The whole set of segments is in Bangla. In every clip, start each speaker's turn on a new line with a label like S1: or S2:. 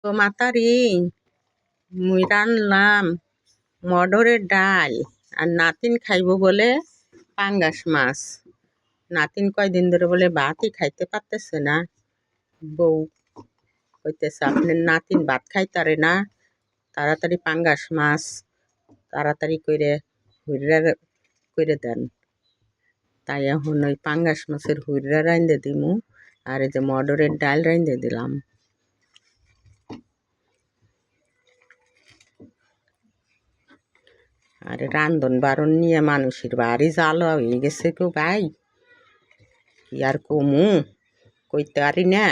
S1: তো মাতারি মুই রানলাম মটরের ডাল আর নাতিন খাইব বলে পাঙ্গাস মাছ। নাতিন কয়দিন ধরে বলে ভাতই খাইতে পারতেছে না। বউ কইতেছে আপনার নাতিন ভাত খাইতারে না, তাড়াতাড়ি পাঙ্গাস মাছ তাড়াতাড়ি করে হুইরা করে দেন। তাই এখন ওই পাঙ্গাস মাছের হুইরা রাইন্দে দিমু, আর এই যে মটরের ডাল রাইন্দে দিলাম। আর রান্ধন বারণ নিয়ে মানুষের বাড়ি জ্বালা হয়ে গেছে কেউ ভাই, কি আর কমু, কইতে পারি না,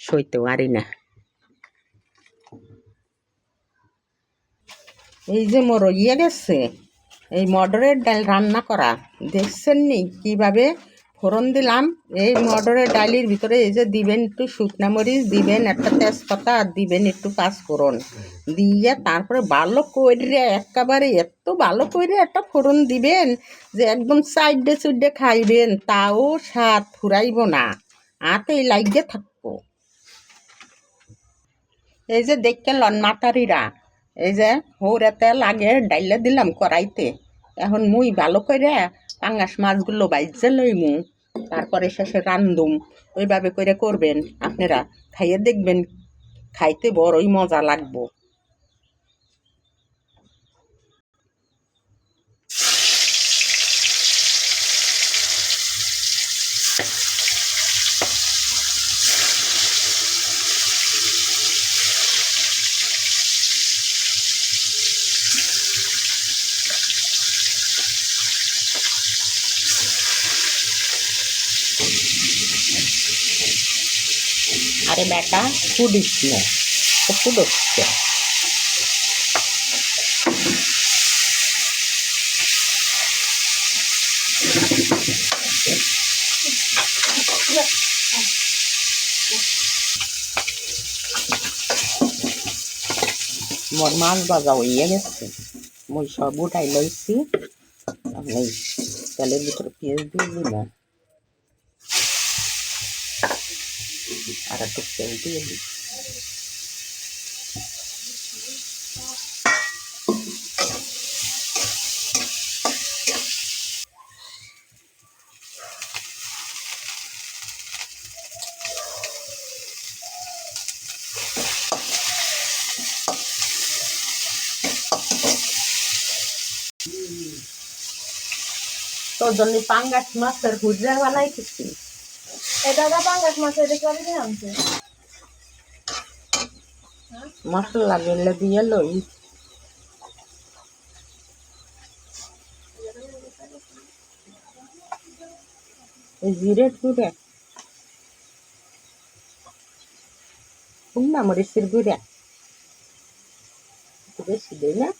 S1: সইতে পারি না। এই যে মোর ইয়ে গেছে এই মটরের ডাল রান্না করা, দেখছেন নি কিভাবে ফোড়ন দিলাম। এই মটরের ডালের ভিতরে এই যে দিবেন একটু শুকনা মরিচ, দিবেন একটা তেজপাতা, আর দিবেন একটু পাঁচফোড়ন দিয়ে তারপরে ভালো করে একেবারে এত ভালো করে একটা ফোড়ন দিবেন যে একদম সাইডে সুইডে খাইবেন, তাও স্বাদ ফুরাইব না, হাতেই লাগিয়ে থাকবো। এই যে দেখতে লন মাতারিরা, এই যে হৌরে তেল আগে ডাইলে দিলাম কড়াইতে, এখন মুই ভালো করে পাঙ্গাস মাছগুলো বাইজে লইমু, তারপরে শেষে রান্ধুম। ওইভাবে করে করবেন আপনারা, খাইয়ে দেখবেন, খাইতে বড়ই মজা লাগবো। আরে বেটা ফুডিস না, তো ফুডোচ্ছে। মোর মাছ ভাজা হইয়া গেছে, মুই সব উঠাই লইছি। এই তেলের ভিতরে পেঁয়াজ দিয়ে দিলাম, আর একটু তেল দিয়ে দিই। তোর জন্য পাঙ্গাস মাছের হুজরা বানাইতেছি।
S2: এটা পাঙ্গাস মাছ, এটা কি আনছে?
S1: মশলা গেলে দিয়ে লই, জিরে গুঁড়া, শুকনা মরিচের গুঁড়া বেশি দেই না।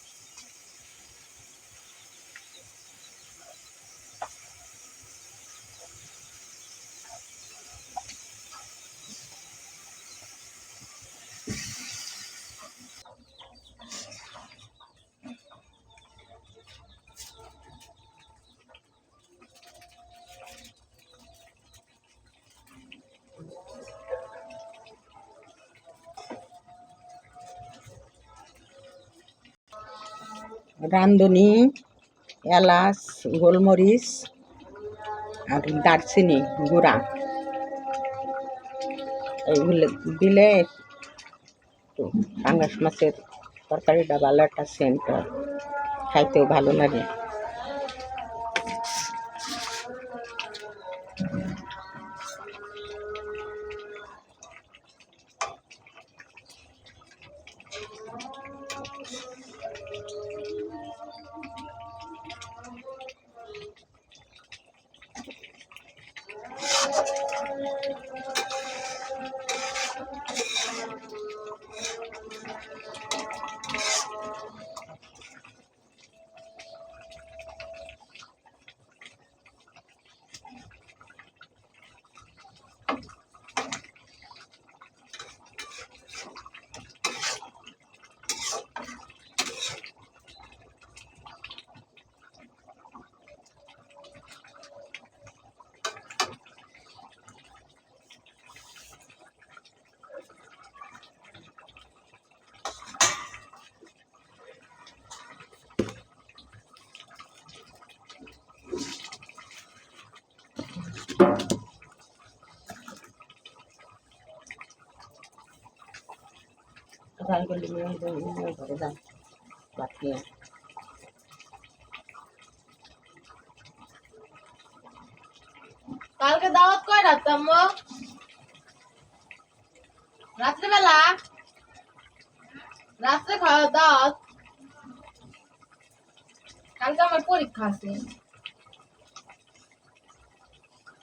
S1: রাঁধুনি, এলাচ, গোলমরিচ আর দারচিনি গুঁড়া, এইগুলো দিলে একটু পাঙ্গাস মাছের তরকারিটা ভালো একটা সেন্ট হয়, খাইতেও ভালো লাগে। যাই বলি ঘরে যান ভাত নিয়ে।
S2: কালকে দাওয়াত কয় রাখতাম আম্মু? রাত্রেবেলা? রাত্রে খাওয়া দাওয়াত? কালকে আমার পরীক্ষা আছে।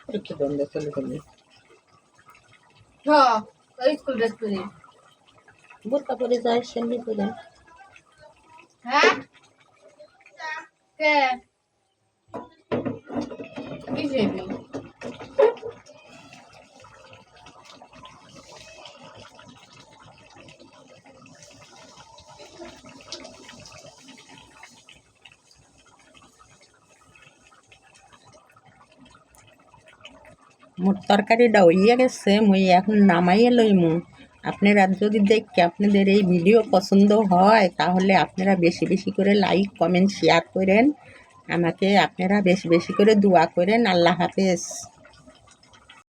S1: পরীক্ষা বন্ধ চলে গেলি
S2: হ্যাঁ, ওই স্কুল ড্রেস পরে।
S1: বোরকা পরে যায় সেন্ডি পরে।
S2: হ্যাঁ? কে? কি যাবি?
S1: মোর তরকারিটা হইয়া গেছে, মুই এখন নামাইয়া লইমু। আপনারা যদি দেখে আপনাদের এই ভিডিও পছন্দ হয় তাহলে আপনারা বেশি বেশি করে লাইক কমেন্ট শেয়ার করেন, আমাকে আপনারা বেশি বেশি করে দোয়া করেন। আল্লাহ হাফেজ।